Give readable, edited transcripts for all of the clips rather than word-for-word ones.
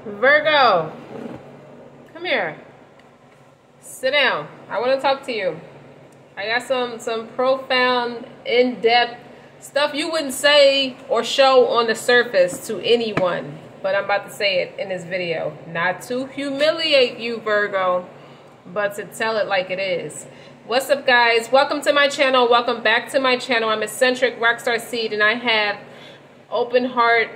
Virgo, come here. Sit down. I want to talk to you. I got some profound, in-depth stuff you wouldn't say or show on the surface to anyone, but I'm about to say it in this video. Not to humiliate you, Virgo, but to tell it like it is. What's up, guys? Welcome to my channel. Welcome back to my channel. I'm eccentric RockStar'Seed, and I have open-hearted,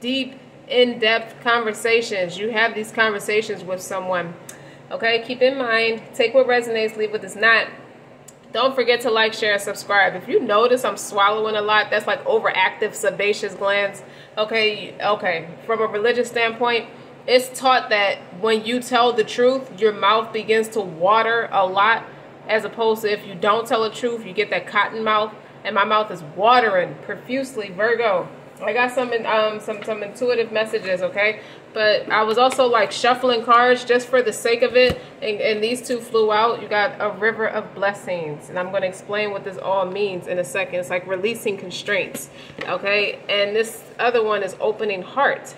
deep, in-depth conversations. You have these conversations with someone. Okay, keep in mind, take what resonates, leave what does not. Don't forget to like, share, and subscribe. If you notice I'm swallowing a lot, that's like overactive sebaceous glands. Okay. From a religious standpoint, it's taught that when you tell the truth, your mouth begins to water a lot, as opposed to if you don't tell the truth, you get that cotton mouth. And my mouth is watering profusely, Virgo. I got some intuitive messages, okay? But I was also like shuffling cards just for the sake of it, and these two flew out. You got a river of blessings, and I'm going to explain what this all means in a second. It's like releasing constraints, okay? And this other one is opening heart,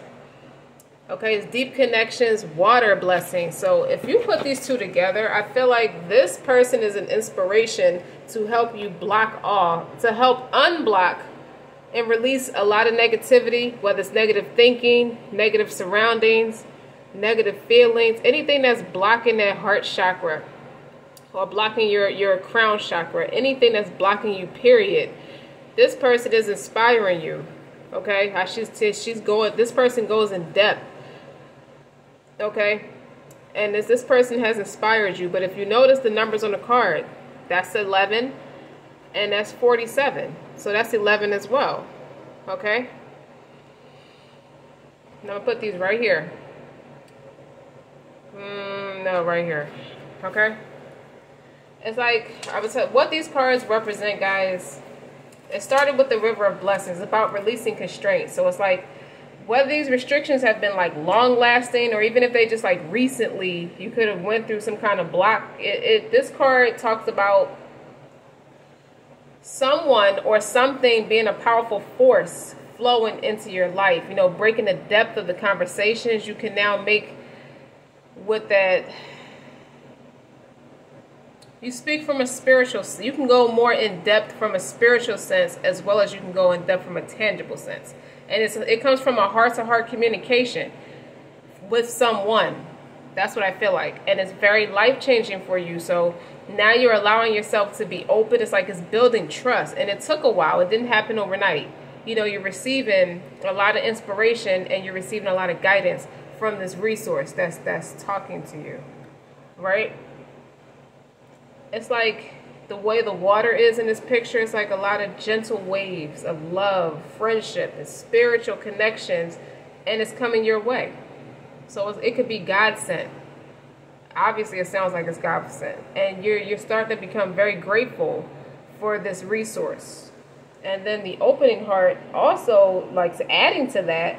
okay? It's deep connections, water blessing. So if you put these two together, I feel like this person is an inspiration to help you block off, to help unblock and release a lot of negativity, whether it's negative thinking, negative surroundings, negative feelings, anything that's blocking that heart chakra or blocking your crown chakra, anything that's blocking you, period. This person is inspiring you, okay? This person goes in depth, okay? And this person has inspired you, but if you notice the numbers on the card, that's 11 and that's 47. So that's 11 as well, okay? Now I'll put these right here. No, right here, okay? It's like, I would say, what these cards represent, guys, it started with the River of Blessings, about releasing constraints. So it's like, whether these restrictions have been like long lasting, or even if they just like recently, you could have went through some kind of block. This card talks about someone or something being a powerful force flowing into your life, you know, breaking the depth of the conversations you can now make with that. You speak from a spiritual, you can go more in depth from a spiritual sense, as well as you can go in depth from a tangible sense. And it comes from a heart-to-heart communication with someone. That's what I feel like. And it's very life-changing for you. So now you're allowing yourself to be open. It's like it's building trust. And it took a while. It didn't happen overnight. You know, you're receiving a lot of inspiration and you're receiving a lot of guidance from this resource that's talking to you. Right? It's like the way the water is in this picture. It's like a lot of gentle waves of love, friendship, and spiritual connections. And it's coming your way. So it could be God sent. Obviously, it sounds like it's God sent. And you're starting to become very grateful for this resource. And then the opening heart also, like, adding to that,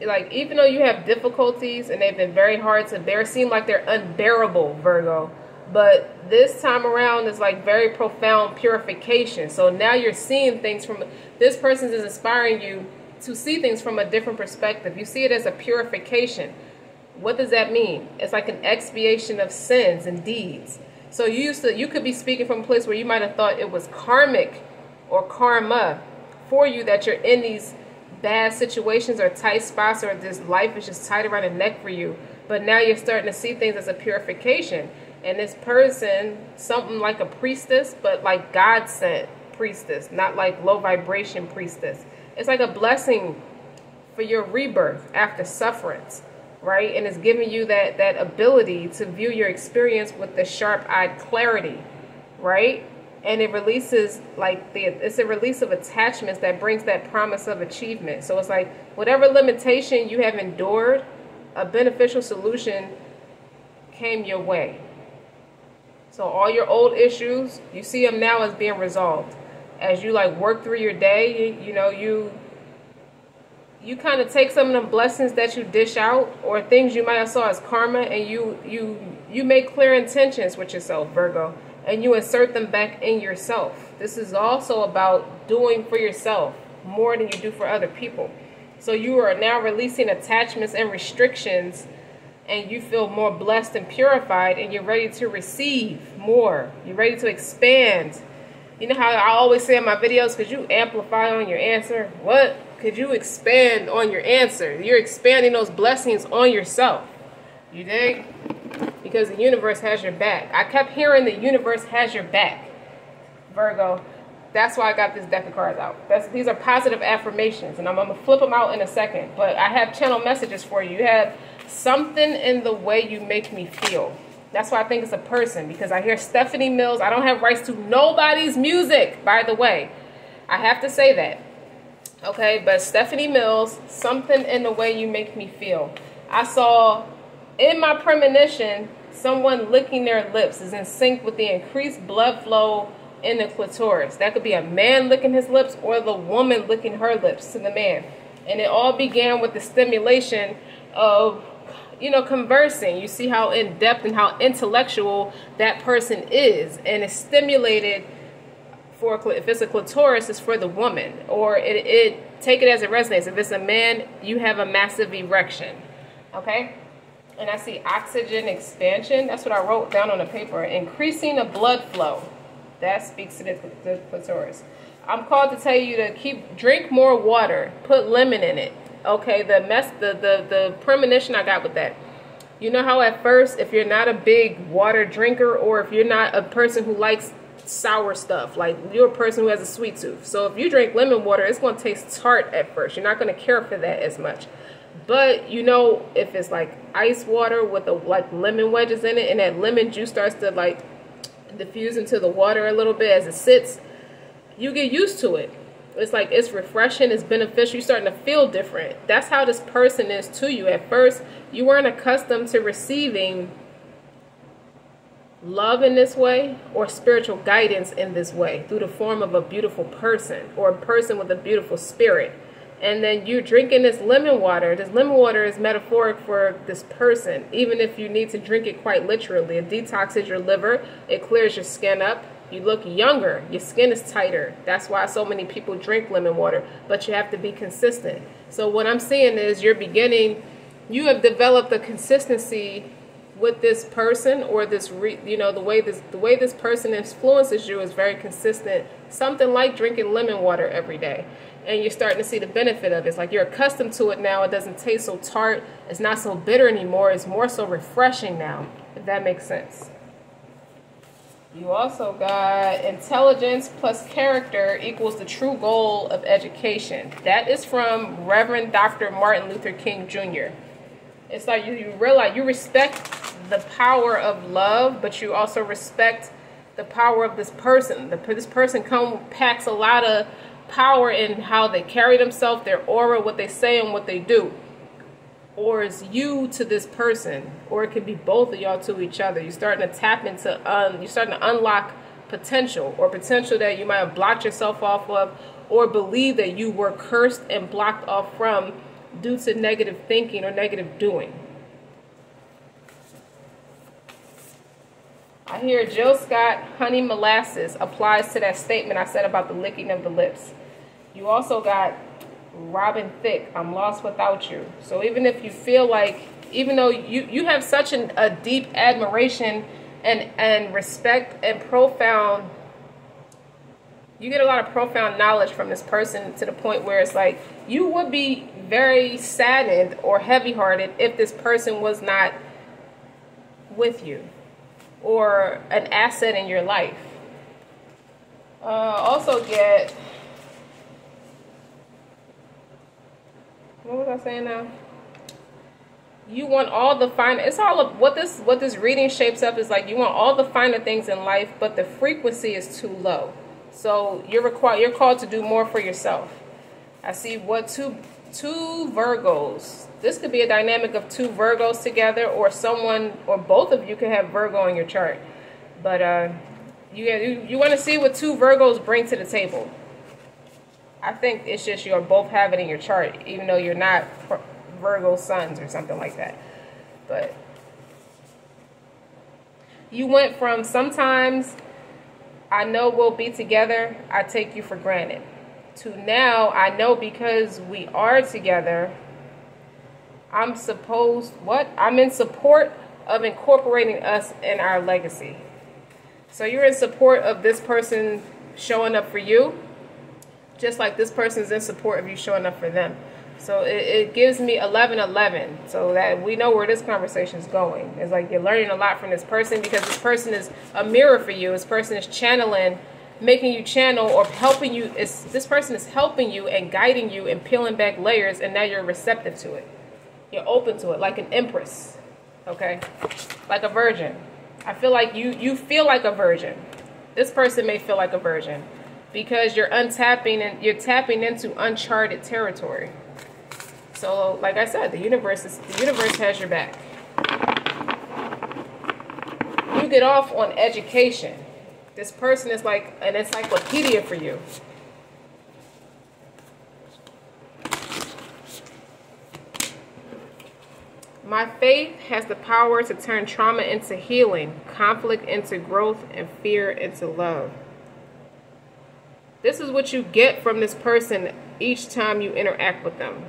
like, even though you have difficulties and they've been very hard to bear, seem like they're unbearable, Virgo. But this time around is like very profound purification. So now you're seeing things from, this person is inspiring you to see things from a different perspective. You see it as a purification. What does that mean? It's like an expiation of sins and deeds. So you could be speaking from a place where you might have thought it was karmic or karma for you that you're in these bad situations or tight spots, or this life is just tight around the neck for you. But now you're starting to see things as a purification. And this person, something like a priestess, but like God sent priestess, not like low vibration priestess. It's like a blessing for your rebirth after sufferance, right? And it's giving you that ability to view your experience with the sharp-eyed clarity, right? And it releases, like, it's a release of attachments that brings that promise of achievement. So it's like whatever limitation you have endured, a beneficial solution came your way. So all your old issues, you see them now as being resolved. As you like work through your day, you know, you kind of take some of the blessings that you dish out, or things you might have saw as karma, and you make clear intentions with yourself, Virgo, and you insert them back in yourself. This is also about doing for yourself. more than you do for other people. So you are now releasing attachments and restrictions, and you feel more blessed and purified, and you're ready to receive more. You're ready to expand. You know how I always say in my videos, could you amplify on your answer? What? Could you expand on your answer? You're expanding those blessings on yourself. You dig? Because the universe has your back. I kept hearing the universe has your back, Virgo. That's why I got this deck of cards out. These are positive affirmations, and I'm going to flip them out in a second. But I have channel messages for you. You have something in the way you make me feel. That's why I think it's a person, because I hear Stephanie Mills. I don't have rights to nobody's music, by the way. I have to say that. Okay, but Stephanie Mills, something in the way you make me feel. I saw in my premonition someone licking their lips is in sync with the increased blood flow in the clitoris. That could be a man licking his lips or the woman licking her lips to the man. And it all began with the stimulation of, you know, conversing. You see how in depth and how intellectual that person is, and it's stimulated for, if it's a clitoris, it's for the woman, or it take it as it resonates. If it's a man, you have a massive erection. Okay, and I see oxygen expansion. That's what I wrote down on the paper. Increasing the blood flow. That speaks to the clitoris. I'm called to tell you to drink more water. Put lemon in it. Okay, the premonition I got with that. You know how at first, if you're not a big water drinker, or if you're not a person who likes sour stuff, like you're a person who has a sweet tooth. So if you drink lemon water, it's going to taste tart at first. You're not going to care for that as much. But you know, if it's like ice water with the like lemon wedges in it, and that lemon juice starts to like diffuse into the water a little bit as it sits, you get used to it. It's like, it's refreshing, it's beneficial, you're starting to feel different. That's how this person is to you. At first, you weren't accustomed to receiving love in this way, or spiritual guidance in this way, through the form of a beautiful person, or a person with a beautiful spirit. And then you're drinking this lemon water. This lemon water is metaphoric for this person, even if you need to drink it quite literally. It detoxes your liver, it clears your skin up. You look younger, your skin is tighter. That's why so many people drink lemon water, but you have to be consistent. So what I'm seeing is you have developed a consistency with this person, or this, the way this person influences you is very consistent. Something like drinking lemon water every day. And you're starting to see the benefit of it. It's like you're accustomed to it now. It doesn't taste so tart. It's not so bitter anymore. It's more so refreshing now, if that makes sense. You also got intelligence plus character equals the true goal of education. That is from Reverend Dr. Martin Luther King Jr. It's like you realize you respect the power of love, but you also respect the power of this person. This person packs a lot of power in how they carry themselves, their aura, what they say, and what they do. Or it's you to this person, or it could be both of y'all to each other. You're starting to tap into, you're starting to unlock potential, or potential that you might have blocked yourself off of, or believe that you were cursed and blocked off from due to negative thinking or negative doing. I hear Jill Scott, honey molasses applies to that statement I said about the licking of the lips. You also got Robin Thicke, I'm lost without you. So even if you feel like, even though you have such a deep admiration and respect and profound, you get a lot of profound knowledge from this person, to the point where it's like you would be very saddened or heavy-hearted if this person was not with you, or an asset in your life. Also get, what was I saying now? You want all the finer, it's all of what this reading shapes up is like, you want all the finer things in life, but the frequency is too low. So you're called to do more for yourself. I see two Virgos. This could be a dynamic of two Virgos together, or someone, or both of you could have Virgo in your chart. But you want to see what two Virgos bring to the table. I think it's just you're both have it in your chart, even though you're not Virgo sons or something like that. But you went from sometimes I know we'll be together, I take you for granted. to now I know because we are together, I'm in support of incorporating us in our legacy. So you're in support of this person showing up for you, just like this person's in support of you showing up for them. So it gives me 11-11, so that we know where this conversation is going. It's like you're learning a lot from this person, because this person is a mirror for you. This person is channeling, making you channel, or helping you. This person is helping you and guiding you and peeling back layers, and now you're receptive to it. You're open to it, like an empress, okay? Like a virgin. I feel like you feel like a virgin. This person may feel like a virgin because you're untapping and you're tapping into uncharted territory. So, like I said, the universe has your back. You get off on education. This person is like an encyclopedia for you. My faith has the power to turn trauma into healing, conflict into growth, and fear into love. This is what you get from this person each time you interact with them.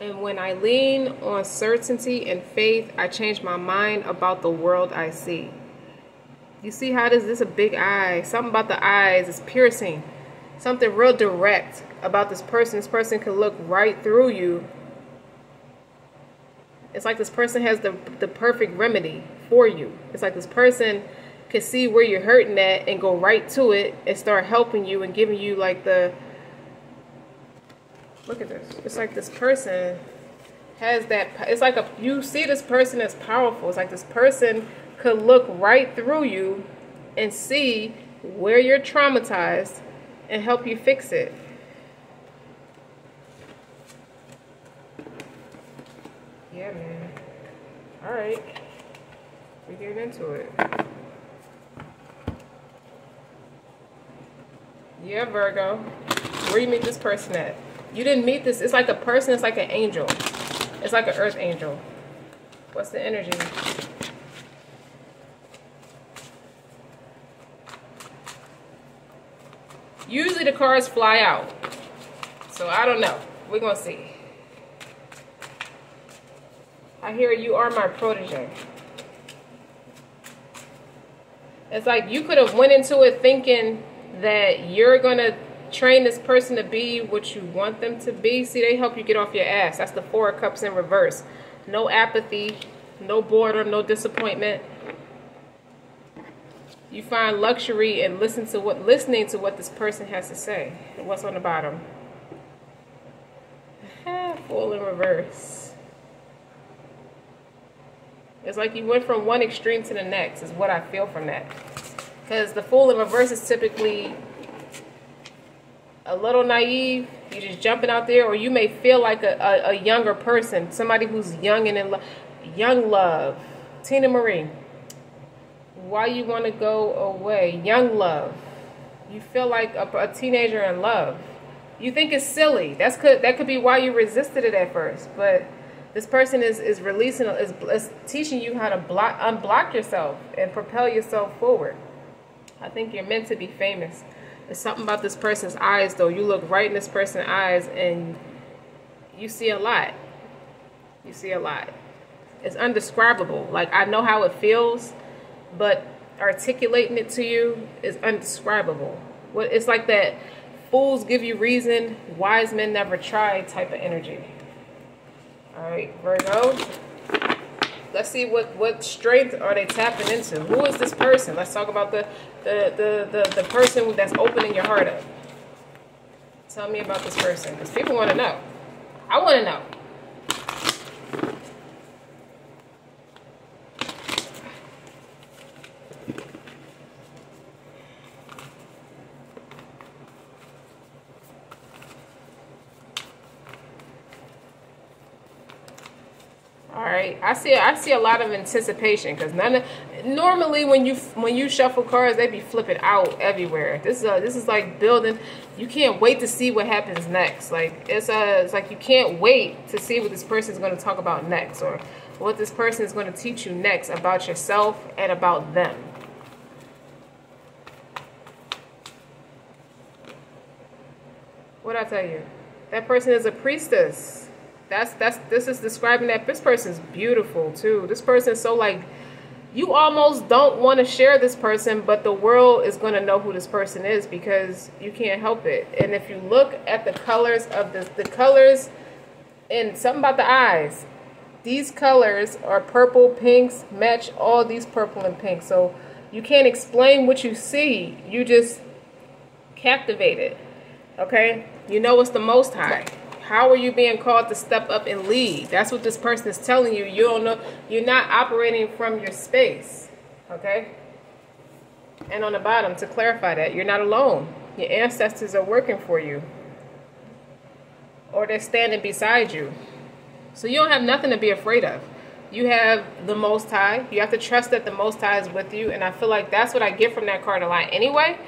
And when I lean on certainty and faith, I change my mind about the world I see. You see how this is a big eye. Something about the eyes is piercing. Something real direct about this person. This person can look right through you. It's like this person has the perfect remedy for you. It's like this person can see where you're hurting at and go right to it and start helping you and giving you like the... Look at this. It's like this person has that... It's like you see this person as powerful. It's like this person could look right through you and see where you're traumatized and help you fix it. Yeah, man. All right. We're getting into it. Yeah, Virgo. Where you meet this person at? You didn't meet this. It's like a person. It's like an angel. It's like an earth angel. What's the energy? Usually the cards fly out. So I don't know. We're going to see. I hear you are my protege. It's like you could have went into it thinking that you're going to train this person to be what you want them to be. See, they help you get off your ass. That's the Four of Cups in reverse. No apathy, no boredom, no disappointment. You find luxury in listening to what this person has to say. What's on the bottom? Fool in reverse. It's like you went from one extreme to the next, is what I feel from that. Because the Fool in reverse is typically a little naive. You're just jumping out there, or you may feel like a younger person, somebody who's young and in love. Young love. Tina Marie. Why you want to go away? Young love. You feel like a teenager in love. You think it's silly. That could be why you resisted it at first. But this person is releasing, is teaching you how to unblock yourself and propel yourself forward. I think you're meant to be famous. There's something about this person's eyes, though. You look right in this person's eyes and you see a lot. You see a lot. It's undescribable. Like, I know how it feels, but articulating it to you is undescribable. It's like that fools give you reason, wise men never try type of energy. All right, Virgo. Let's see what strength are they tapping into. Who is this person? Let's talk about the person that's opening your heart up. Tell me about this person, because people want to know. I want to know. I see a lot of anticipation, because normally when you shuffle cards, they be flipping out everywhere. This is like building. You can't wait to see what happens next. Like it's like you can't wait to see what this person is going to talk about next, or what this person is going to teach you next about yourself and about them. What I tell you? That person is a priestess. This is describing that this person's beautiful too. This person is so like, you almost don't want to share this person, but the world is going to know who this person is because you can't help it. And if you look at the colors of the colors and something about the eyes, these colors are purple, pinks, match all these purple and pink. So you can't explain what you see. You just captivate it. Okay? You know it's the Most High. How are you being called to step up and lead? That's what this person is telling you. You don't know. You're not operating from your space. Okay? And on the bottom, to clarify that, you're not alone. Your ancestors are working for you. Or they're standing beside you. So you don't have nothing to be afraid of. You have the Most High. You have to trust that the Most High is with you. And I feel like that's what I get from that card a lot anyway.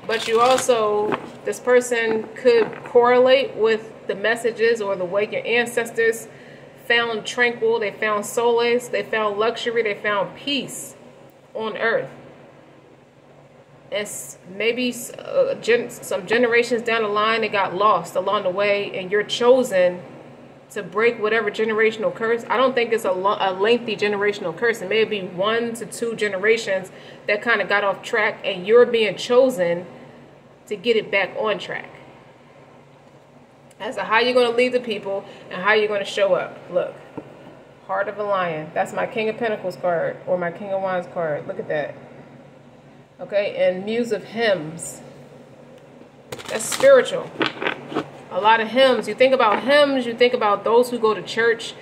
But you also, this person could correlate with the messages or the way your ancestors found tranquil, they found solace, they found luxury, they found peace on earth. And maybe some generations down the line, they got lost along the way, and you're chosen to break whatever generational curse. I don't think it's a lengthy generational curse. It may be 1 to 2 generations that kind of got off track, and you're being chosen to get it back on track. As to how you're going to lead the people and how you're going to show up. Look, Heart of a Lion. That's my King of Pentacles card or my King of Wands card. Look at that. Okay, and Muse of Hymns. That's spiritual. A lot of hymns. You think about hymns, you think about those who go to church,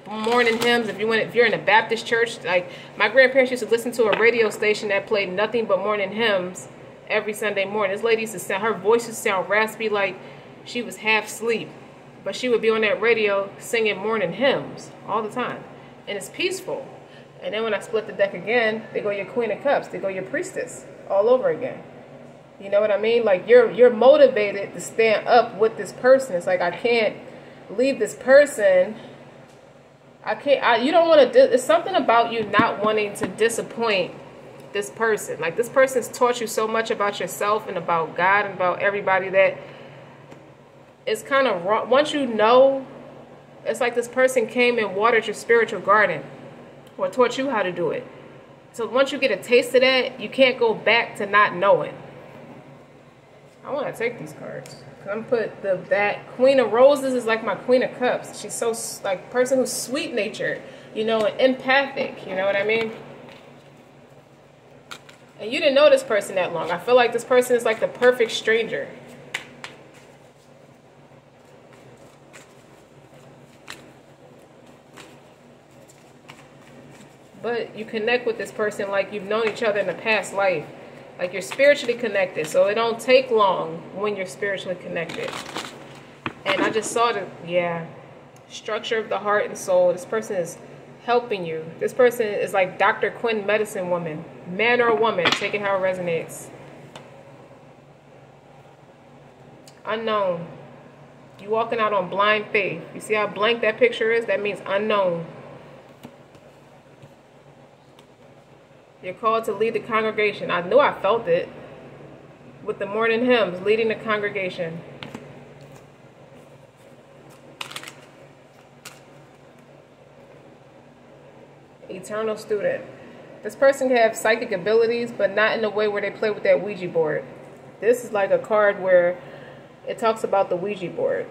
morning hymns. If you're in a Baptist church, like my grandparents used to listen to a radio station that played nothing but morning hymns every Sunday morning. This lady used to sound, her voice used to sound raspy, like she was half asleep, but she would be on that radio singing morning hymns all the time, and it's peaceful. And then when I split the deck again, they go your Queen of Cups, they go your Priestess, all over again. You know what I mean? Like you're motivated to stand up with this person. It's like, I can't leave this person. You don't want to. It's something about you not wanting to disappoint this person. Like this person's taught you so much about yourself and about God and about everybody that it's kind of wrong. Once you know, it's like this person came and watered your spiritual garden or taught you how to do it. So once you get a taste of that, you can't go back to not knowing. I want to take these cards. I'm put that Queen of Roses is like my Queen of Cups. She's so like person who's sweet natured, you know, and empathic. You know what I mean? And you didn't know this person that long. I feel like this person is like the perfect stranger. But you connect with this person like you've known each other in a past life. Like you're spiritually connected. So it don't take long when you're spiritually connected. And I just saw the, structure of the heart and soul. This person is helping you. This person is like Dr. Quinn, medicine woman. Man or woman, take it how it resonates. Unknown. You walking out on blind faith. You see how blank that picture is? That means unknown. You're called to lead the congregation. I knew I felt it with the morning hymns, leading the congregation. Eternal student. This person can have psychic abilities, but not in the way where they play with that Ouija board. This is like a card where it talks about the Ouija board.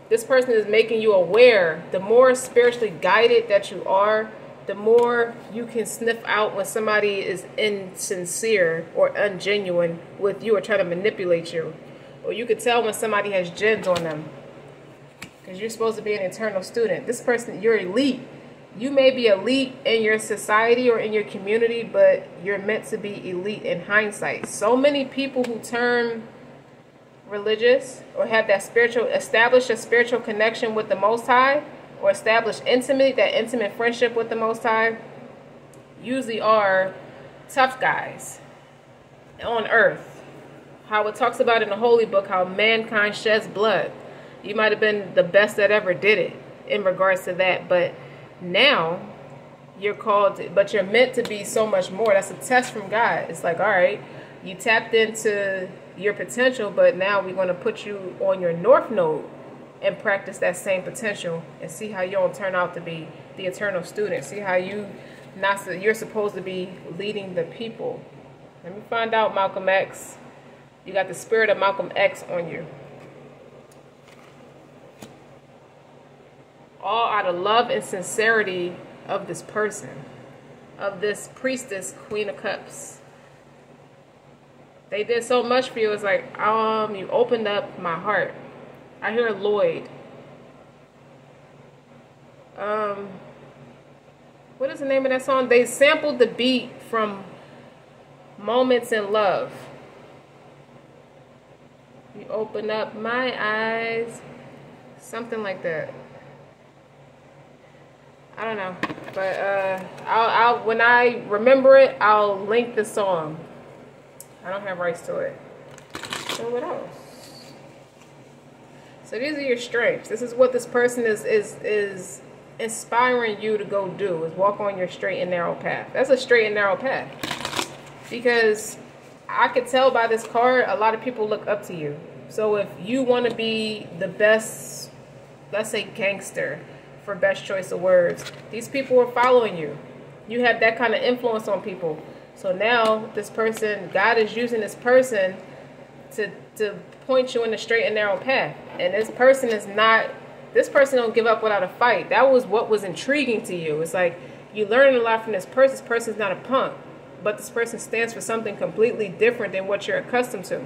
This person is making you aware. The more spiritually guided that you are, the more you can sniff out when somebody is insincere or ungenuine with you or trying to manipulate you. Or you could tell when somebody has gens on them. Because you're supposed to be an eternal student. This person, you're elite. You may be elite in your society or in your community, but you're meant to be elite in hindsight. So many people who turn religious or have that establish a spiritual connection with the Most High, or establish that intimate friendship with the Most High, usually are tough guys on earth. How it talks about in the Holy Book, how mankind sheds blood. You might have been the best that ever did it in regards to that, but now you're called, but you're meant to be so much more. That's a test from God. It's like, all right, you tapped into your potential, but now we're going to put you on your north node and practice that same potential and see how you'll turn out to be the eternal student. See how you're supposed to be leading the people. Let me find out, Malcolm X. You got the spirit of Malcolm X on you. All out of love and sincerity of this person, of this priestess, Queen of Cups. They did so much for you. It's like, you opened up my heart. I hear Lloyd. What is the name of that song? They sampled the beat from Moments in Love. You open up my eyes. Something like that. I don't know. But I'll when I remember it, I'll link the song. I don't have rights to it. So what else? So these are your strengths. This is what this person is inspiring you to go do, is walk on your straight and narrow path. That's a straight and narrow path. Because I could tell by this card, a lot of people look up to you. So if you want to be the best, let's say gangster, for best choice of words, these people are following you. You have that kind of influence on people. So now this person, God is using this person to point you in the straight and narrow path. And this person don't give up without a fight. That was what was intriguing to you. It's like you learn a lot from this person. This person's not a punk, but this person stands for something completely different than what you're accustomed to.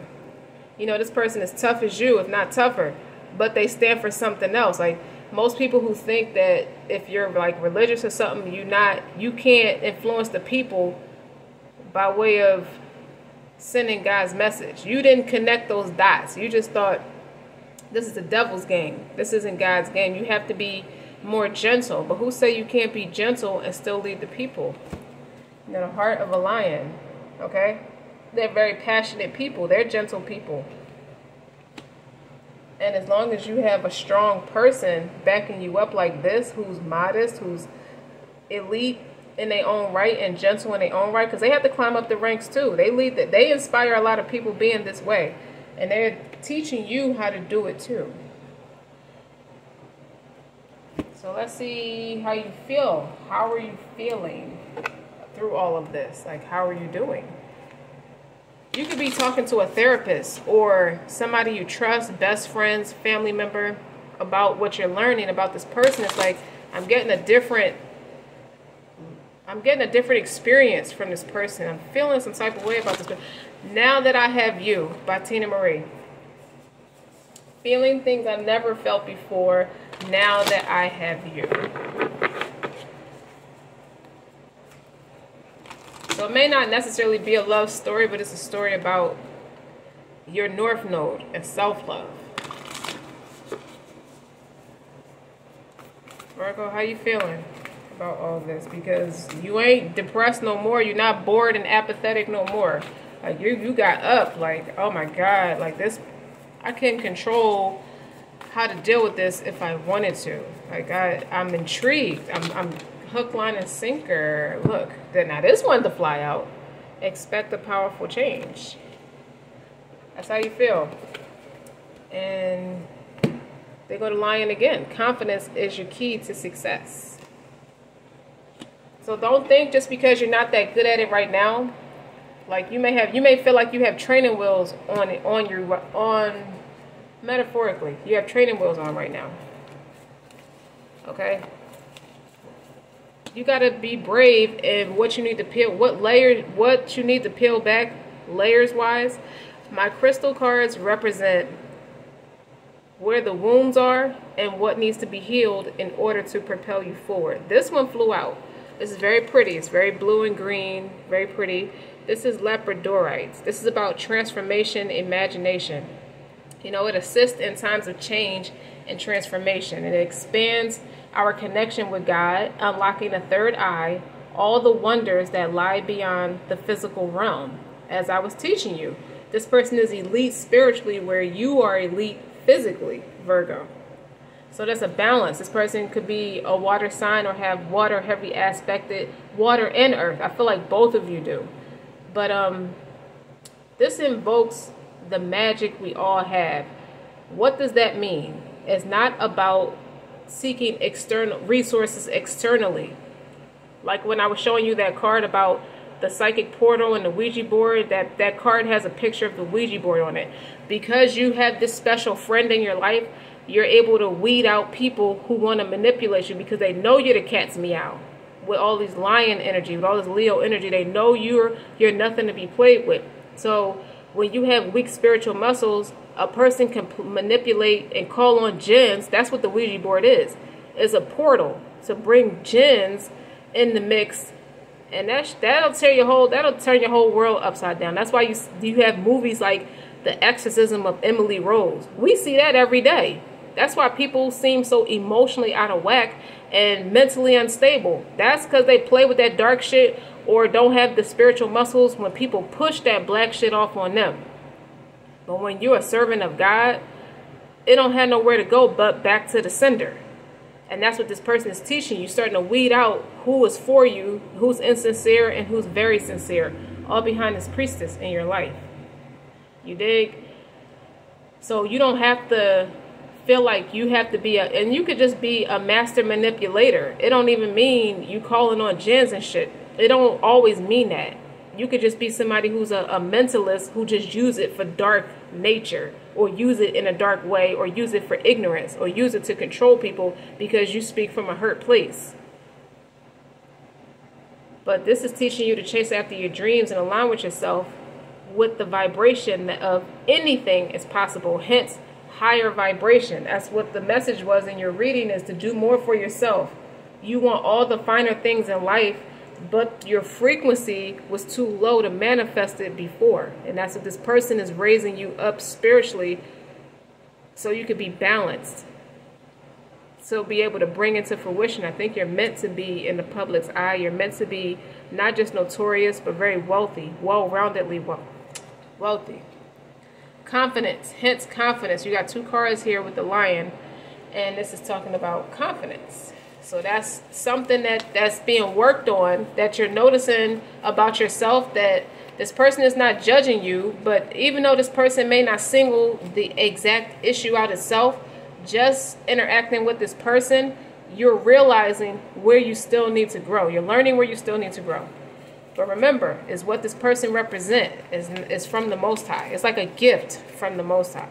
You know, this person is tough as you, if not tougher, but they stand for something else. Like most people who think that if you're like religious or something, you can't influence the people by way of sending God's message. You didn't connect those dots. You just thought, this is the devil's game. This isn't God's game. You have to be more gentle. But who say you can't be gentle and still lead the people? You know, the heart of a lion, okay? They're very passionate people. They're gentle people. And as long as you have a strong person backing you up like this, who's modest, who's elite in their own right and gentle in their own right, because they have to climb up the ranks too. They inspire a lot of people being this way. And they're teaching you how to do it too. So let's see how you feel. How are you feeling through all of this? Like, how are you doing? You could be talking to a therapist or somebody you trust, best friends, family member, about what you're learning about this person. It's like, I'm getting a different experience from this person. I'm feeling some type of way about this person. Now That I Have You by Tina Marie. Feeling things I never felt before. Now that I have you. So it may not necessarily be a love story, but it's a story about your north node and self-love. Virgo, how you feeling about all this? Because you ain't depressed no more. You're not bored and apathetic no more. Like you got up. Like, oh my God, like this, I can control how to deal with this if I wanted to. Like I'm intrigued. I'm hook, line, and sinker. Look, now this one to fly out. Expect a powerful change. That's how you feel. And they go to Lion again. Confidence is your key to success. So don't think just because you're not that good at it right now. Like you may feel like you have training wheels on metaphorically. You have training wheels on right now. Okay? You gotta be brave in what you need to peel, what you need to peel back layers wise. My crystal cards represent where the wounds are and what needs to be healed in order to propel you forward. This one flew out. This is very pretty. It's very blue and green, very pretty. This is labradorites. This is about transformation, imagination. You know, it assists in times of change and transformation. And it expands our connection with God, unlocking the third eye, all the wonders that lie beyond the physical realm. As I was teaching you, this person is elite spiritually where you are elite physically, Virgo. So there's a balance. This person could be a water sign or have water heavy aspected, water and earth. I feel like both of you do. But This invokes the magic we all have. What does that mean? It's not about seeking external resources externally. Like when I was showing you that card about the psychic portal and the Ouija board, that card has a picture of the Ouija board on it. Because you have this special friend in your life, you're able to weed out people who want to manipulate you because they know you're the cat's meow. With all these lion energy, with all this Leo energy, they know you're nothing to be played with. So when you have weak spiritual muscles, a person can manipulate and call on jinns. That's what the Ouija board is. It's a portal to bring jinns in the mix, and that'll turn your whole world upside down. That's why you have movies like The Exorcism of Emily Rose. We see that every day. That's why people seem so emotionally out of whack and mentally unstable. That's because they play with that dark shit or don't have the spiritual muscles when people push that black shit off on them. But when you're a servant of God, it don't have nowhere to go but back to the sender. And that's what this person is teaching you, starting to weed out who is for you, who's insincere, and who's very sincere, all behind this priestess in your life. You dig? So you don't have to feel like you have to be and you could just be a master manipulator. It don't even mean you calling on jinns and shit. It don't always mean that. You could just be somebody who's a mentalist who just use it for dark nature, or use it in a dark way, or use it for ignorance, or use it to control people because you speak from a hurt place. But this is teaching you to chase after your dreams and align with yourself with the vibration of anything is possible, hence higher vibration. That's what the message was in your reading, is to do more for yourself. You want all the finer things in life, but your frequency was too low to manifest it before. And that's what this person is raising you up spiritually, so you could be balanced, so be able to bring into fruition. I think you're meant to be in the public's eye. You're meant to be not just notorious, but very wealthy, well-roundedly wealthy. Confidence, hence confidence. You got two cards here with the lion, and this is talking about confidence. So that's something that's being worked on, that you're noticing about yourself, that this person is not judging you. But even though this person may not single the exact issue out itself, just interacting with this person, you're realizing where you still need to grow. You're learning where you still need to grow. But remember, is what this person represents is from the Most High. It's like a gift from the Most High.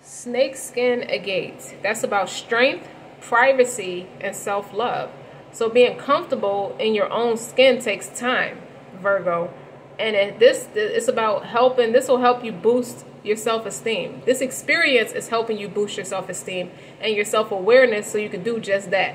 Snakeskin agate. That's about strength, privacy, and self-love. So being comfortable in your own skin takes time, Virgo. And it's about helping. This will help you boost your self-esteem. This experience is helping you boost your self-esteem and your self-awareness, so you can do just that.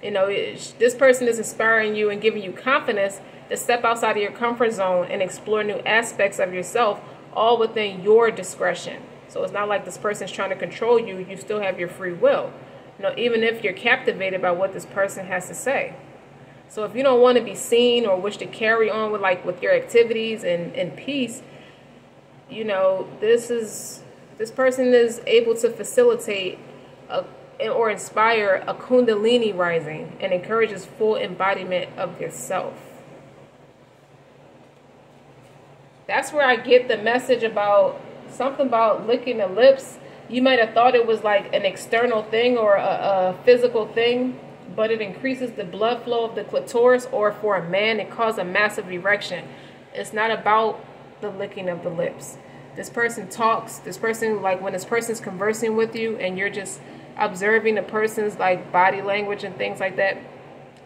You know, this person is inspiring you and giving you confidence to step outside of your comfort zone and explore new aspects of yourself, all within your discretion. So it's not like this person's trying to control you. You still have your free will. You know, even if you're captivated by what this person has to say. So if you don't want to be seen or wish to carry on with your activities in peace, you know, this person is able to facilitate or inspire a Kundalini rising and encourages full embodiment of yourself. That's where I get the message about something about licking the lips. You might have thought it was like an external thing or a physical thing, but it increases the blood flow of the clitoris, or for a man, it causes a massive erection. It's not about the licking of the lips. This person talks, when this person's conversing with you and you're just observing the person's like body language and things like that,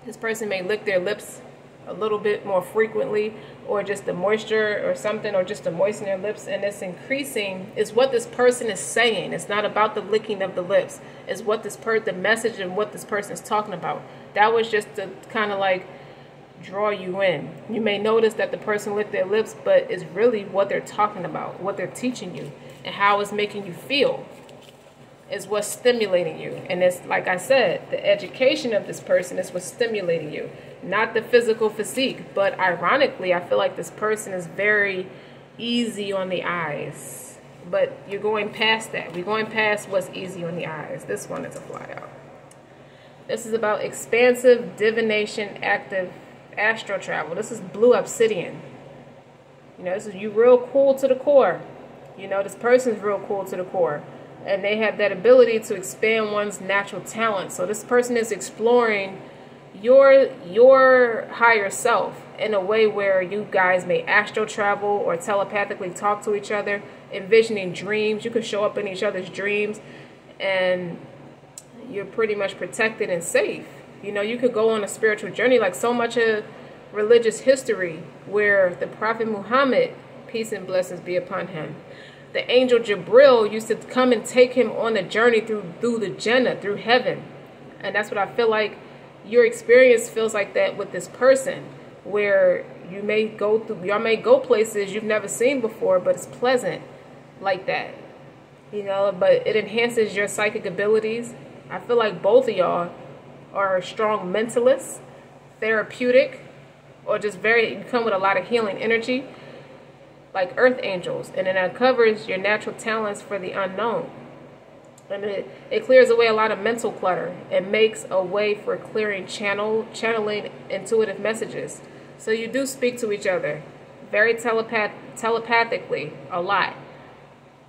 this person may lick their lips a little bit more frequently, or just the moisture or something, or just to moisten their lips, and it's increasing is what this person is saying. It's not about the licking of the lips. It's what the message and what this person is talking about. That was just to kind of like draw you in. You may notice that the person licked their lips, but it's really what they're talking about, what they're teaching you, and how it's making you feel is what's stimulating you. And it's like I said, the education of this person is what's stimulating you, not the physical physique. But ironically, I feel like this person is very easy on the eyes. But you're going past that. We're going past what's easy on the eyes. This one is a fly out. This is about expansive divination, active astral travel. This is blue obsidian. You know, this is you real cool to the core. You know, this person's real cool to the core. And they have that ability to expand one's natural talent. So this person is exploring your higher self in a way where you guys may astral travel or telepathically talk to each other, envisioning dreams. You could show up in each other's dreams and you're pretty much protected and safe. You know, you could go on a spiritual journey, like so much of religious history where the Prophet Muhammad, peace and blessings be upon him, the angel Jibril used to come and take him on a journey through the Jannah, through heaven. And that's what I feel like your experience feels like that with this person, where you may go through, y'all may go places you've never seen before, but it's pleasant like that. You know, but it enhances your psychic abilities. I feel like both of y'all are strong mentalists, therapeutic, or just you come with a lot of healing energy, like earth angels, and then that covers your natural talents for the unknown. And it clears away a lot of mental clutter. It makes a way for clearing channeling intuitive messages. So you do speak to each other very telepathically a lot.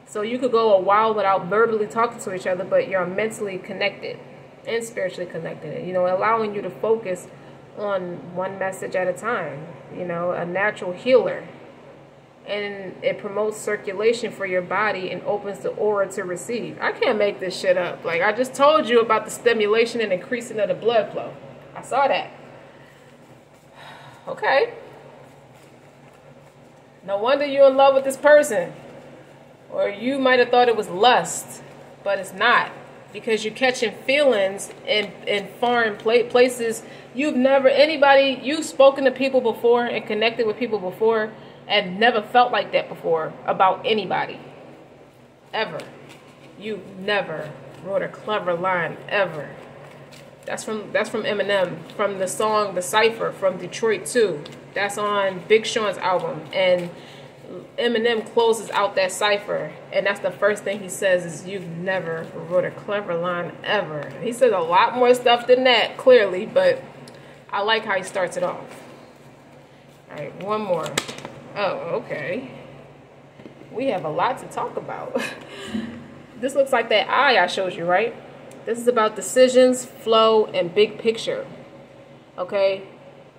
So you could go a while without verbally talking to each other, but you're mentally connected and spiritually connected. You know, allowing you to focus on one message at a time. You know, a natural healer. And it promotes circulation for your body and opens the aura to receive. I can't make this shit up. Like, I just told you about the stimulation and increasing of the blood flow. I saw that. Okay. No wonder you're in love with this person. Or you might have thought it was lust, but it's not. Because you're catching feelings in foreign places. You've spoken to people before and connected with people before, and never felt like that before about anybody. Ever. You never wrote a clever line, ever. That's from Eminem, from the song The Cypher from Detroit 2. That's on Big Sean's album. And Eminem closes out that cypher, and that's the first thing he says is, "You've never wrote a clever line, ever." He says a lot more stuff than that, clearly, but I like how he starts it off. All right, one more. Oh, okay. We have a lot to talk about. This looks like that eye I showed you, right? This is about decisions, flow, and big picture. Okay?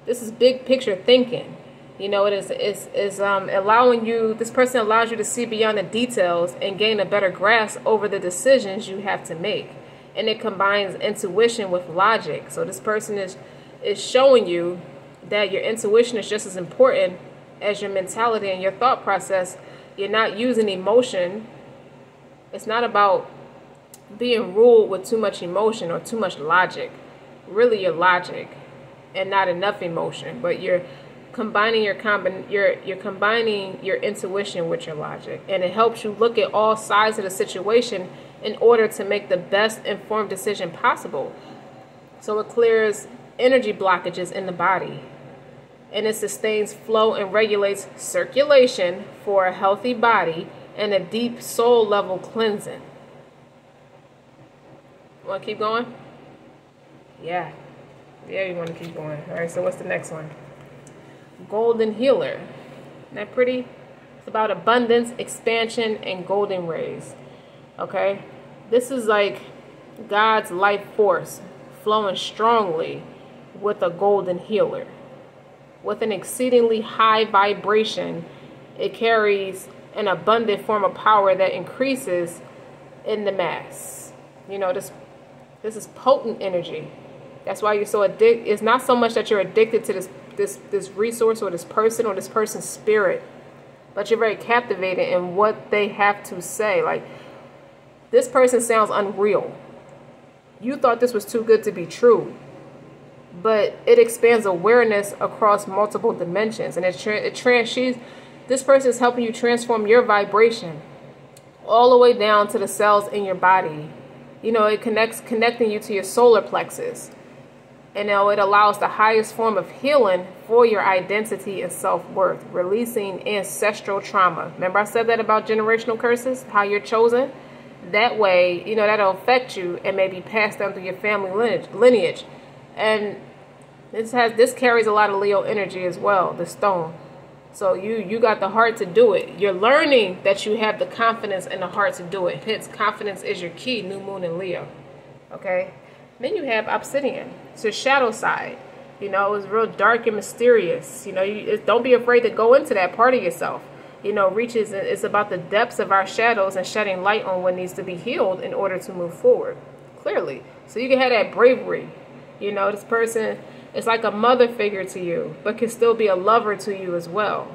This is big picture thinking. You know, it's allowing you, this person allows you to see beyond the details and gain a better grasp over the decisions you have to make. And it combines intuition with logic. So this person is showing you that your intuition is just as important as your mentality and your thought process. You're not using emotion. It's not about being ruled with too much emotion or too much logic. Really, your logic and not enough emotion, but you're combining you're combining your intuition with your logic, and it helps you look at all sides of the situation in order to make the best informed decision possible. So it clears energy blockages in the body, and it sustains flow and regulates circulation for a healthy body and a deep soul level cleansing. Want to keep going? Yeah, you want to keep going. All right, so what's the next one? Golden Healer. Isn't that pretty? It's about abundance, expansion, and golden rays. Okay? This is like God's life force flowing strongly with a golden healer. With an exceedingly high vibration, it carries an abundant form of power that increases in the mass. You know, this is potent energy. That's why you're so addicted. It's not so much that you're addicted to this resource or this person or this person's spirit, but you're very captivated in what they have to say. Like, this person sounds unreal. You thought this was too good to be true, but it expands awareness across multiple dimensions, and this person is helping you transform your vibration all the way down to the cells in your body. You know, it connecting you to your solar plexus. And it allows the highest form of healing for your identity and self-worth, releasing ancestral trauma. Remember I said that about generational curses, how you're chosen? That way, you know, that'll affect you and maybe pass down through your family lineage. And this carries a lot of Leo energy as well, the stone. So you got the heart to do it. You're learning that you have the confidence and the heart to do it. Hence, confidence is your key, new moon in Leo. Okay? Then you have obsidian. It's your shadow side. You know, it's real dark and mysterious. You know, don't be afraid to go into that part of yourself. You know, it's about the depths of our shadows and shedding light on what needs to be healed in order to move forward, clearly. So you can have that bravery. You know, this person is like a mother figure to you, but can still be a lover to you as well.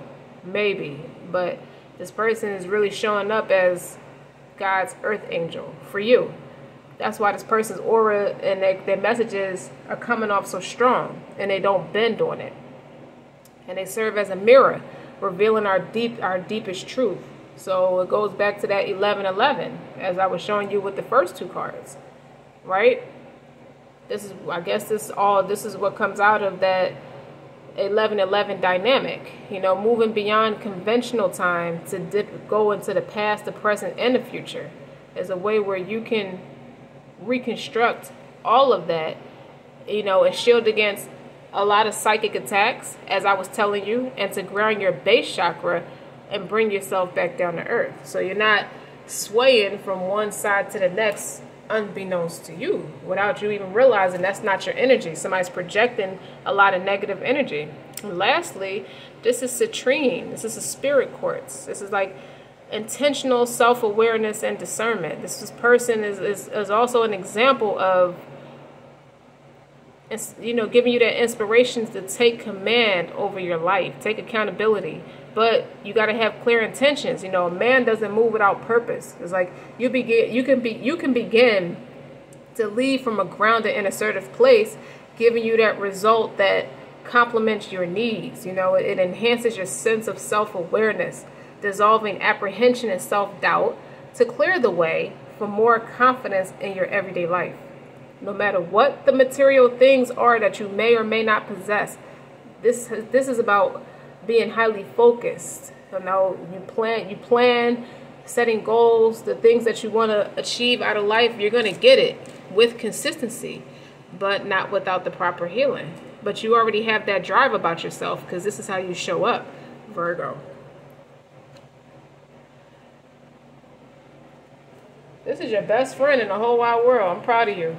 Maybe. But this person is really showing up as God's earth angel for you. That's why this person's aura and their messages are coming off so strong, and they don't bend on it. And they serve as a mirror, revealing our deepest truth. So it goes back to that 11:11, as I was showing you with the first two cards, right? This is what comes out of that 11:11 dynamic. You know, moving beyond conventional time to go into the past, the present, and the future is a way where you can reconstruct all of that, you know, and shield against a lot of psychic attacks, as I was telling you, and to ground your base chakra and bring yourself back down to earth. So you're not swaying from one side to the next unbeknownst to you, without you even realizing that's not your energy. Somebody's projecting a lot of negative energy. And lastly, this is citrine. This is a spirit quartz. This is like intentional self-awareness and discernment. This person is also an example of, you know, giving you that inspiration to take command over your life, take accountability. But you got to have clear intentions. You know, a man doesn't move without purpose. It's like you can begin to lead from a grounded and assertive place, giving you that result that complements your needs. You know, it enhances your sense of self-awareness, dissolving apprehension and self-doubt to clear the way for more confidence in your everyday life. No matter what the material things are that you may or may not possess, this is about being highly focused. You know, you plan, setting goals, the things that you want to achieve out of life. You're going to get it with consistency, but not without the proper healing. But you already have that drive about yourself, because this is how you show up, Virgo. This is your best friend in the whole wide world. I'm proud of you.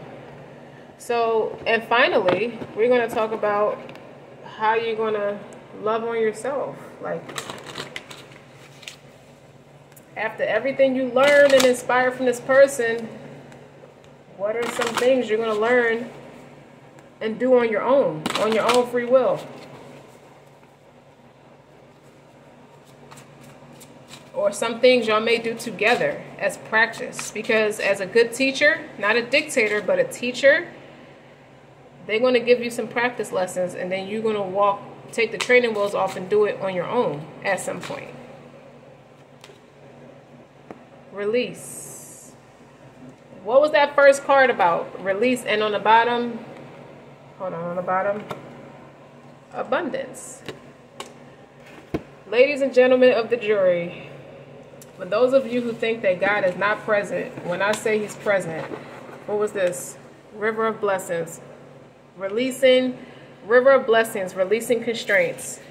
So, and finally, we're going to talk about how you're going to love on yourself. Like, after everything you learned and inspired from this person, what are some things you're going to learn and do on your own free will? Or some things y'all may do together as practice. Because as a good teacher, not a dictator, but a teacher, they're going to give you some practice lessons, and then you're going to take the training wheels off and do it on your own at some point. Release. What was that first card about? Release. And on the bottom, hold on the bottom, abundance. Ladies and gentlemen of the jury, for those of you who think that God is not present, when I say he's present, what was this? River of blessings. Releasing, river of blessings, releasing constraints.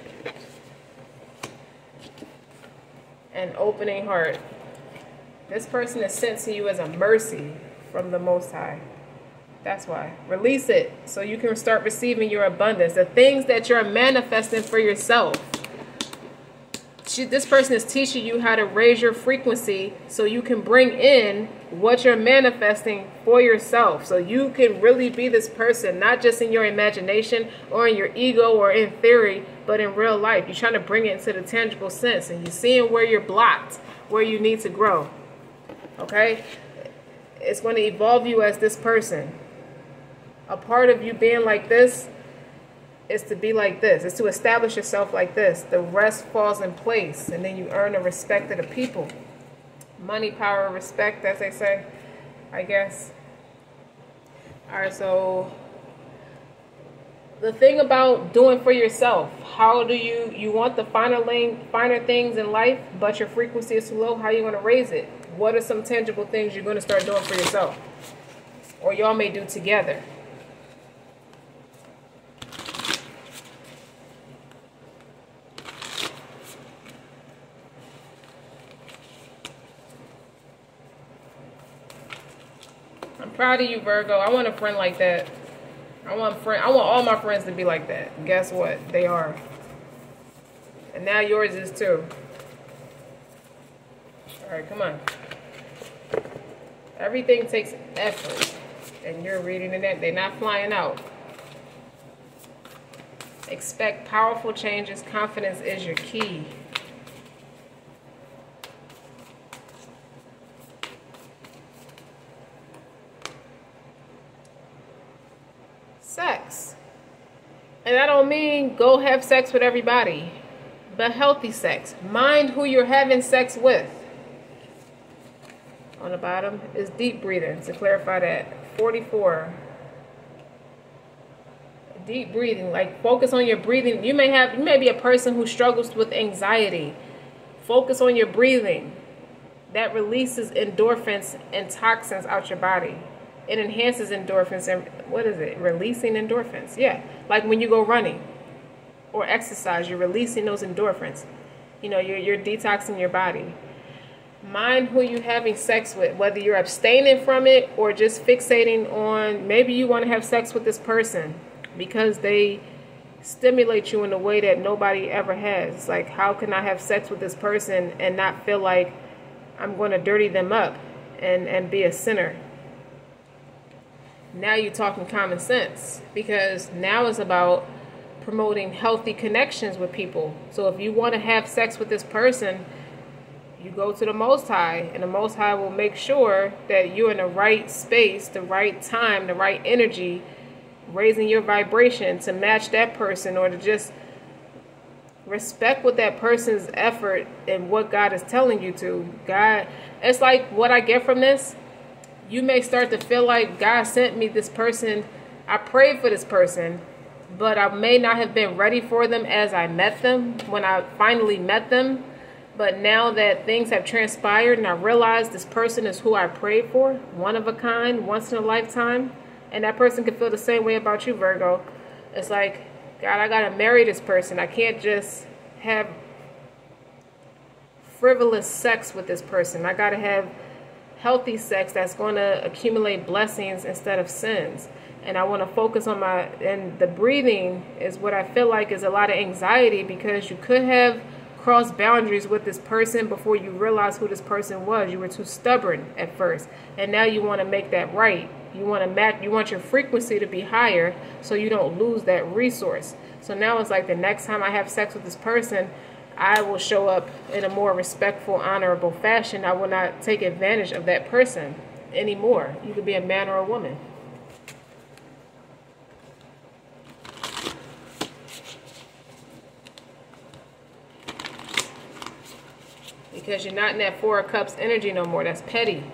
And opening heart. This person is sent to you as a mercy from the Most High. That's why. Release it so you can start receiving your abundance. The things that you're manifesting for yourself. This person is teaching you how to raise your frequency so you can bring in what you're manifesting for yourself. So you can really be this person, not just in your imagination or in your ego or in theory, but in real life. You're trying to bring it into the tangible sense, and you're seeing where you're blocked, where you need to grow. Okay? It's going to evolve you as this person. A part of you being like this is to be like this. It's to establish yourself like this. The rest falls in place, and then you earn the respect of the people. Money, power, respect, as they say, I guess. All right, so the thing about doing for yourself, how do you want the finer things in life, but your frequency is too low? How are you going to raise it? What are some tangible things you're going to start doing for yourself, or y'all may do together? I'm proud of you, Virgo. I want a friend like that. I want all my friends to be like that. Guess what? They are. And now yours is too. All right, come on. Everything takes effort. And you're reading in that. They're not flying out. Expect powerful changes. Confidence is your key. Sex. And I don't mean go have sex with everybody, but healthy sex. Mind who you're having sex with. On the bottom is deep breathing, to clarify that. 44. Deep breathing, like focus on your breathing. You may be a person who struggles with anxiety. Focus on your breathing. That releases endorphins and toxins out your body. It enhances endorphins and what is it? Releasing endorphins. Yeah, like when you go running or exercise, you're releasing those endorphins. You know, you're detoxing your body. Mind who you're having sex with, whether you're abstaining from it or just fixating on, maybe you want to have sex with this person because they stimulate you in a way that nobody ever has. It's like, how can I have sex with this person and not feel like I'm going to dirty them up and be a sinner? Now you're talking common sense, because now it's about promoting healthy connections with people. So if you want to have sex with this person, you go to the Most High, and the Most High will make sure that you're in the right space, the right time, the right energy, raising your vibration to match that person, or to just respect what that person's effort and what God is telling you to. God, it's like what I get from this. You may start to feel like God sent me this person. I prayed for this person, but I may not have been ready for them as I met them, when I finally met them. But now that things have transpired and I realize this person is who I prayed for, one of a kind, once in a lifetime, and that person can feel the same way about you, Virgo. It's like, God, I got to marry this person. I can't just have frivolous sex with this person. I got to have healthy sex that's going to accumulate blessings instead of sins. And I want to focus on and the breathing is what I feel like is a lot of anxiety, because you could have crossed boundaries with this person before you realized who this person was. You were too stubborn at first, and now you want to make that right. You want to match, you want your frequency to be higher so you don't lose that resource. So now it's like, the next time I have sex with this person, I will show up in a more respectful, honorable fashion. I will not take advantage of that person anymore. You could be a man or a woman. Because you're not in that Four of Cups energy no more. That's petty.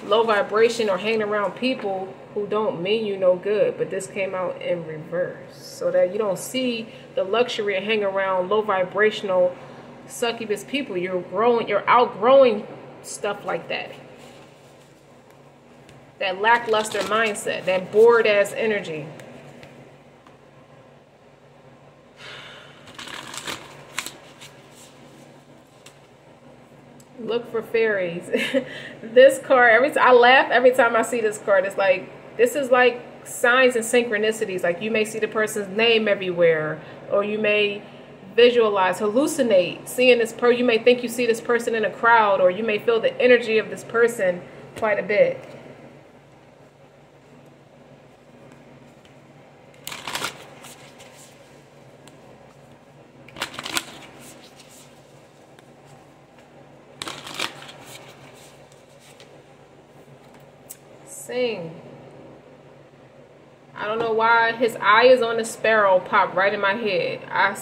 Low vibration, or hanging around people who don't mean you no good. But this came out in reverse, so that you don't see the luxury of hanging around low vibrational succubus people. You're outgrowing stuff like that. That lackluster mindset, that bored ass energy. Look for fairies. This card, I laugh every time I see this card. It's like, this is like signs and synchronicities. Like, you may see the person's name everywhere, or you may visualize, hallucinate seeing this person. You may think you see this person in a crowd, or you may feel the energy of this person quite a bit. Sing. I don't know why his eye is on the sparrow popped right in my head. I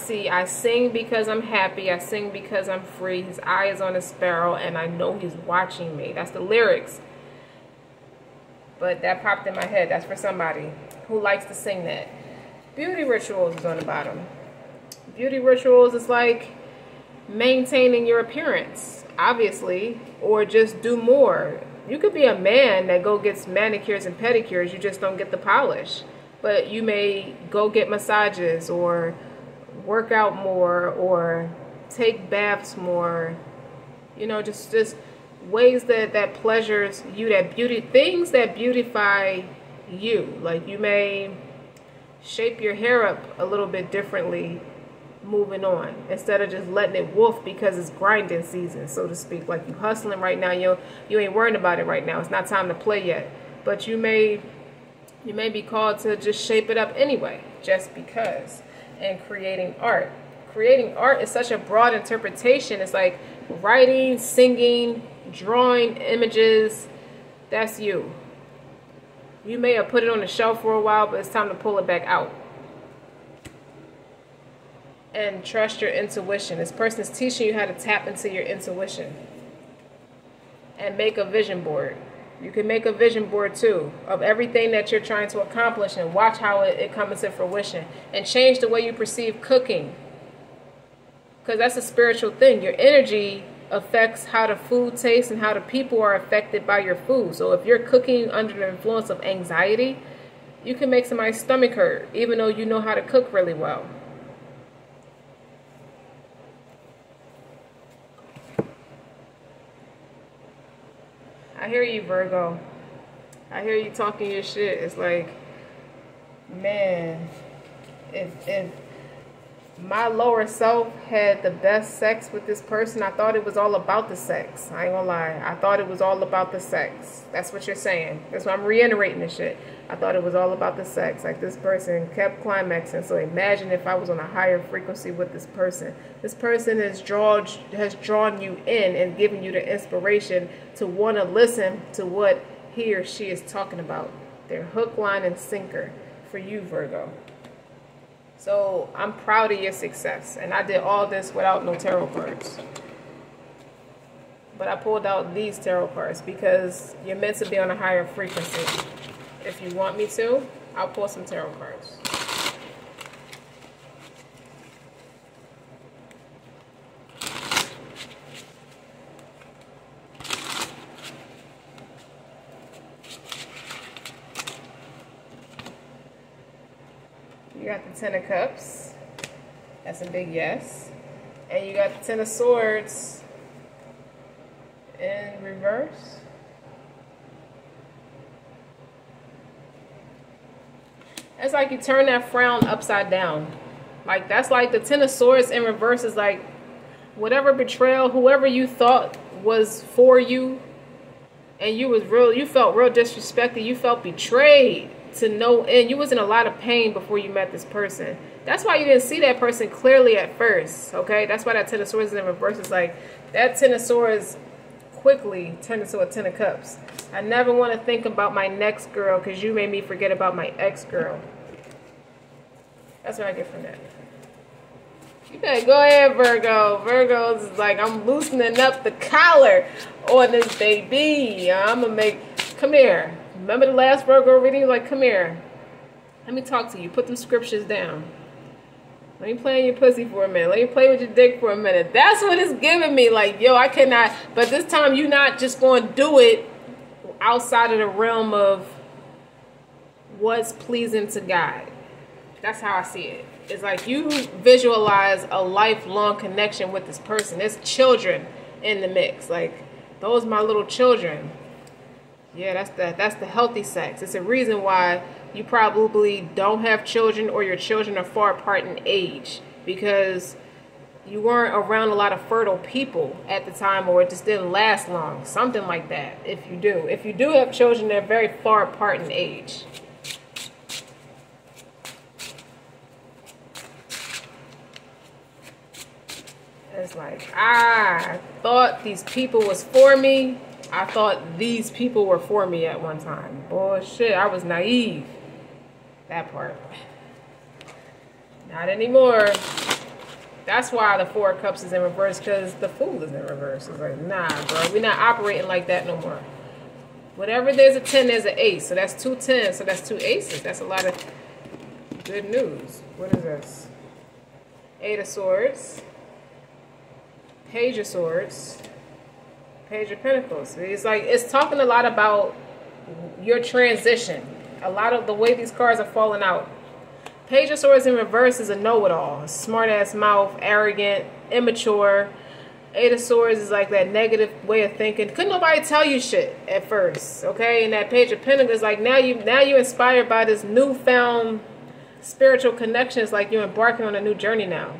sing because I'm happy. I sing because I'm free. His eye is on the sparrow, and I know he's watching me. That's the lyrics. But that popped in my head. That's for somebody who likes to sing that. Beauty rituals is on the bottom. Beauty rituals is like maintaining your appearance, obviously, or just do more. You could be a man that go gets manicures and pedicures, you just don't get the polish. But you may go get massages or work out more or take baths more. You know, just ways that pleasures you, that beauty, things that beautify you. Like you may shape your hair up a little bit differently moving on, instead of just letting it wolf because it's grinding season, so to speak. Like you hustling right now, you ain't worrying about it right now. It's not time to play yet. But you may be called to just shape it up anyway, just because. And creating art. Creating art is such a broad interpretation. It's like writing, singing, drawing images. That's you. You may have put it on the shelf for a while, but it's time to pull it back out. And trust your intuition. This person is teaching you how to tap into your intuition. And make a vision board. You can make a vision board too of everything that you're trying to accomplish and watch how it comes to fruition. And change the way you perceive cooking. Because that's a spiritual thing. Your energy affects how the food tastes and how the people are affected by your food. So if you're cooking under the influence of anxiety, you can make somebody's stomach hurt, even though you know how to cook really well. I hear you, Virgo. I hear you talking your shit. It's like, man, if my lower self had the best sex with this person, I thought it was all about the sex. I ain't gonna lie. I thought it was all about the sex. That's what you're saying. That's why I'm reiterating this shit. I thought it was all about the sex. Like this person kept climaxing. So imagine if I was on a higher frequency with this person. This person has drawn you in and given you the inspiration to want to listen to what he or she is talking about. They're hook, line, and sinker for you, Virgo. So I'm proud of your success. And I did all this without no tarot cards. But I pulled out these tarot cards because you're meant to be on a higher frequency. If you want me to, I'll pull some tarot cards. You got the Ten of Cups. That's a big yes. And you got the Ten of Swords in reverse. It's like you turn that frown upside down. Like that's like the Ten of Swords in reverse is like whatever betrayal, whoever you thought was for you, and you felt real disrespected, you felt betrayed to no end. You was in a lot of pain before you met this person. That's why you didn't see that person clearly at first, okay? That's why that Ten of Swords in reverse is like that Ten of Swords quickly turned into a Ten of Cups. I never want to think about my next girl because you made me forget about my ex-girl. That's what I get from that. You better go ahead, Virgo. Virgo's is like, I'm loosening up the collar on this baby. I'm going to make, come here. Remember the last Virgo reading? Like, come here. Let me talk to you. Put them scriptures down. Let me play in your pussy for a minute. Let me play with your dick for a minute. That's what it's giving me. Like, yo, I cannot. But this time you're not just going to do it outside of the realm of what's pleasing to God. That's how I see it. It's like you visualize a lifelong connection with this person. There's children in the mix. Like, those are my little children. Yeah, that's the healthy sex. It's a reason why you probably don't have children or your children are far apart in age, because you weren't around a lot of fertile people at the time, or it just didn't last long. Something like that. If you do have children, they're very far apart in age. It's like, I thought these people was for me. I thought these people were for me at one time. Bullshit, I was naive. That part. Not anymore. That's why the Four of Cups is in reverse, because the Fool is in reverse. It's like, nah, bro, we're not operating like that no more. Whatever there's a 10, there's an ace. So that's 2 10s, so that's 2 aces. That's a lot of Good news. What is this? Eight of Swords. Page of Swords. Page of Pentacles. It's like, it's talking a lot about your transition. A lot of the way these cards are falling out. Page of Swords in reverse is a know-it-all. Smart ass mouth, arrogant, immature. Eight of Swords is like that negative way of thinking. Couldn't nobody tell you shit at first, okay? And that Page of Pentacles, like now you're inspired by this newfound spiritual connection. It's like you're embarking on a new journey now.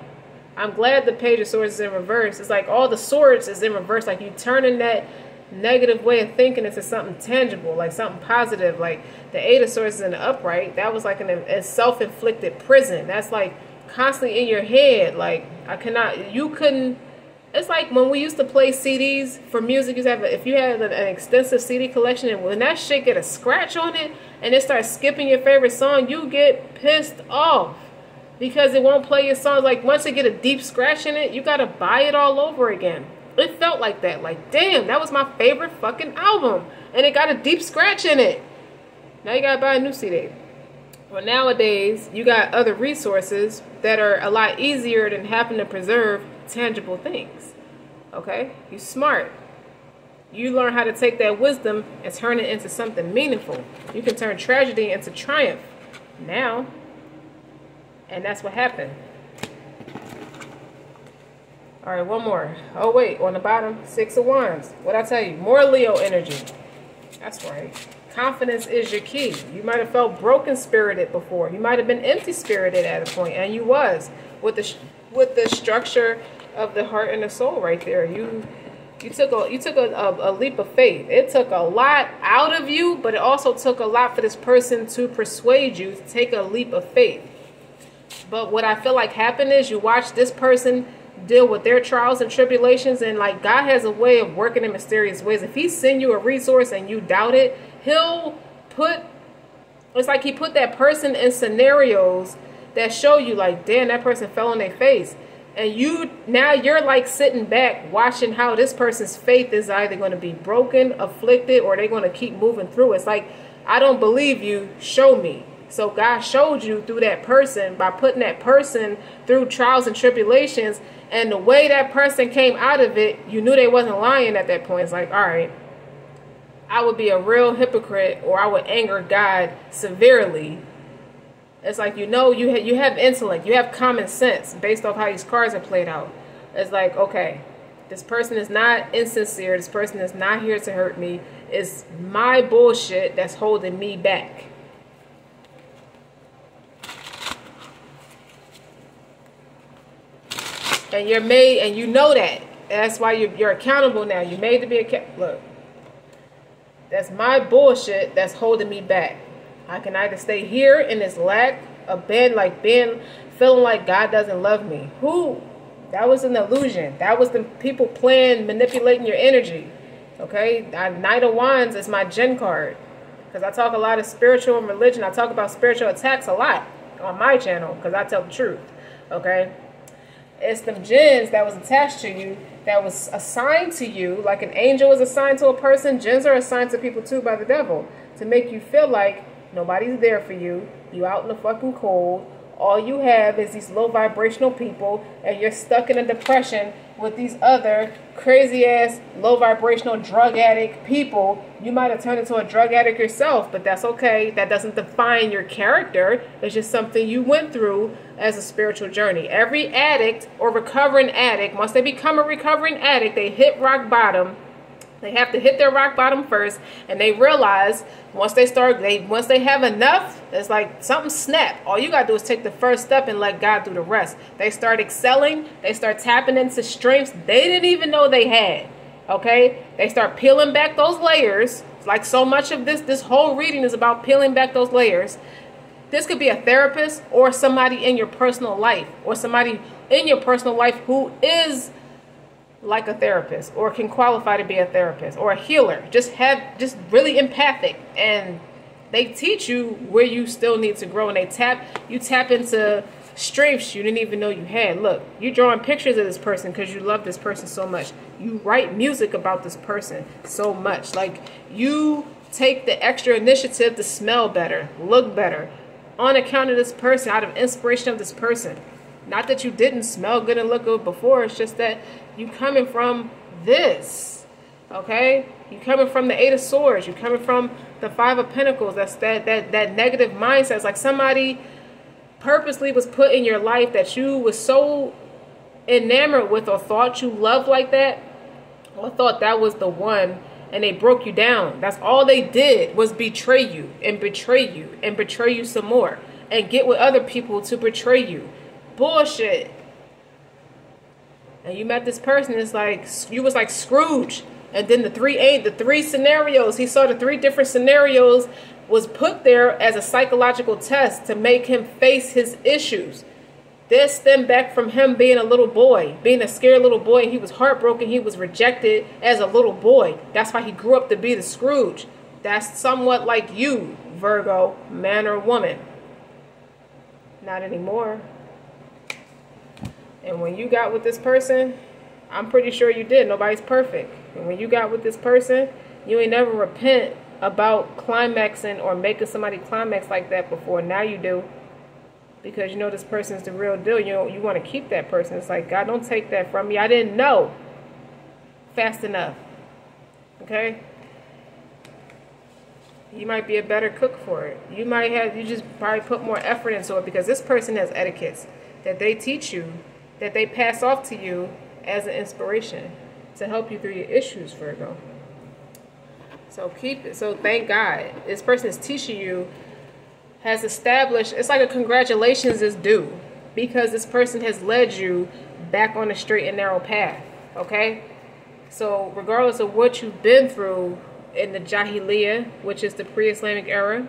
I'm glad the Page of Swords is in reverse. It's like all the swords is in reverse. Like you turning that negative way of thinking into something tangible, like something positive. Like the Eight of Swords is in the upright. That was like a self-inflicted prison. That's like constantly in your head. Like you couldn't. It's like when we used to play CDs for music. If you had an extensive CD collection, and when that shit get a scratch on it and it starts skipping your favorite song, you get pissed off because it won't play your songs. Like once it get a deep scratch in it, you gotta buy it all over again. It felt like that. Like, damn, that was my favorite fucking album, and it got a deep scratch in it. Now you gotta buy a new CD. Well, nowadays you got other resources that are a lot easier than having to preserve tangible things. Okay, you smart. You learn how to take that wisdom and turn it into something meaningful. You can turn tragedy into triumph now, and that's what happened. All right, one more. Oh wait, on the bottom, Six of Wands. What'd I tell you? More Leo energy. That's right. Confidence is your key. You might have felt broken spirited before. You might have been empty spirited at a point, and you was with the structure of the heart and the soul right there. You took a leap of faith. It took a lot out of you, but it also took a lot for this person to persuade you to take a leap of faith. But what I feel like happened is you watch this person deal with their trials and tribulations, and like God has a way of working in mysterious ways. If he send you a resource and you doubt it, it's like he put that person in scenarios that show you like, damn, that person fell on their face. And now you're like sitting back watching how this person's faith is either going to be broken, afflicted, or they're going to keep moving through. It's like, I don't believe you, show me. So God showed you through that person by putting that person through trials and tribulations. And the way that person came out of it, you knew they wasn't lying at that point. It's like, all right, I would be a real hypocrite, or I would anger God severely. It's like, you have intellect, you have common sense based off how these cards are played out. It's like, okay, this person is not insincere. This person is not here to hurt me. It's my bullshit that's holding me back. And you're made, and you know that. That's why you're accountable now. You're made to be accountable. Look, that's my bullshit that's holding me back. I can either stay here in this lack of feeling like God doesn't love me. Who? That was an illusion. That was the people manipulating your energy. Okay? Knight of Wands is my Jinn card. Because I talk a lot of spiritual and religion. I talk about spiritual attacks a lot on my channel because I tell the truth. Okay? It's them jinns that was attached to you, that was assigned to you, like an angel is assigned to a person. Jinns are assigned to people too by the devil to make you feel like nobody's there for you. You out in the fucking cold. All you have is these low vibrational people, and you're stuck in a depression with these other crazy ass low vibrational drug addict people. You might have turned into a drug addict yourself, but that's okay. That doesn't define your character. It's just something you went through as a spiritual journey. Every addict or recovering addict, once they become a recovering addict, they hit rock bottom. They have to hit their rock bottom first, and they realize once they have enough, it's like something snap. All you gotta do is take the first step and let God do the rest. They start excelling. They start tapping into strengths they didn't even know they had. Okay, they start peeling back those layers. Like so much of this whole reading is about peeling back those layers. This could be a therapist or somebody in your personal life, or somebody in your personal life who is like a therapist or can qualify to be a therapist or a healer. Just really empathic, and they teach you where you still need to grow, and you tap into strengths you didn't even know you had. Look, you're drawing pictures of this person because you love this person so much. You write music about this person so much. Like, you take the extra initiative to smell better, look better, on account of this person, out of inspiration of this person. Not that you didn't smell good and look good before. It's just that you coming from this. Okay? You coming from the 8 of Swords. You coming from the 5 of Pentacles. That's that negative mindset. It's like somebody purposely was put in your life that you was so enamored with, or thought you loved like that, or thought that was the one, and they broke you down. That's all they did, was betray you and betray you and betray you some more and get with other people to betray you. Bullshit. And you met this person, it's like you was like Scrooge. And then the three scenarios, he saw the 3 different scenarios was put there as a psychological test to make him face his issues. This stemmed back from him being a little boy, being a scared little boy, and he was heartbroken. He was rejected as a little boy. That's why he grew up to be the Scrooge. That's somewhat like you, Virgo, man or woman. Not anymore. And when you got with this person, I'm pretty sure you did. Nobody's perfect. And when you got with this person, you ain't never repent about climaxing or making somebody climax like that before. Now you do. Because you know this person's the real deal. You want to keep that person. It's like, God, don't take that from me. I didn't know fast enough. Okay? You might be a better cook for it. You just probably put more effort into it, because this person has etiquettes that they teach you, that they pass off to you as an inspiration to help you through your issues, Virgo. So keep it. So thank God. This person is teaching you, has established, it's like a congratulations is due, because this person has led you back on a straight and narrow path. Okay? So regardless of what you've been through in the Jahiliyyah, which is the pre-Islamic era,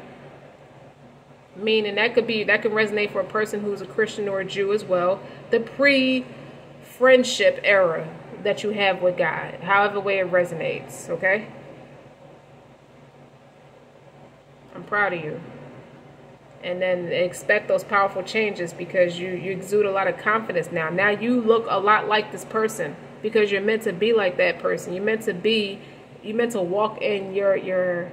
meaning that could resonate for a person who's a Christian or a Jew as well, the pre-friendship era that you have with God, however way it resonates. Okay? I'm proud of you. And then expect those powerful changes, because you exude a lot of confidence now. Now you look a lot like this person, because you're meant to be like that person. You're meant to walk in your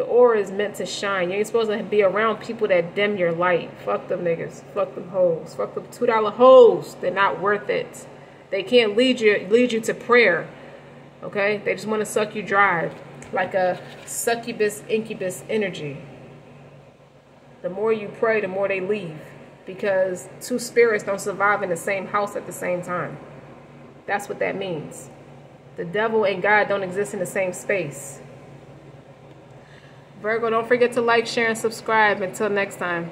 aura is meant to shine. You ain't supposed to be around people that dim your light. Fuck them niggas. Fuck them hoes. Fuck them $2 hoes. They're not worth it. They can't lead you to prayer. Okay? They just want to suck you dry, like a succubus, incubus energy. The more you pray, the more they leave, because 2 spirits don't survive in the same house at the same time. That's what that means. The devil and God don't exist in the same space. Virgo, don't forget to like, share, and subscribe. Until next time.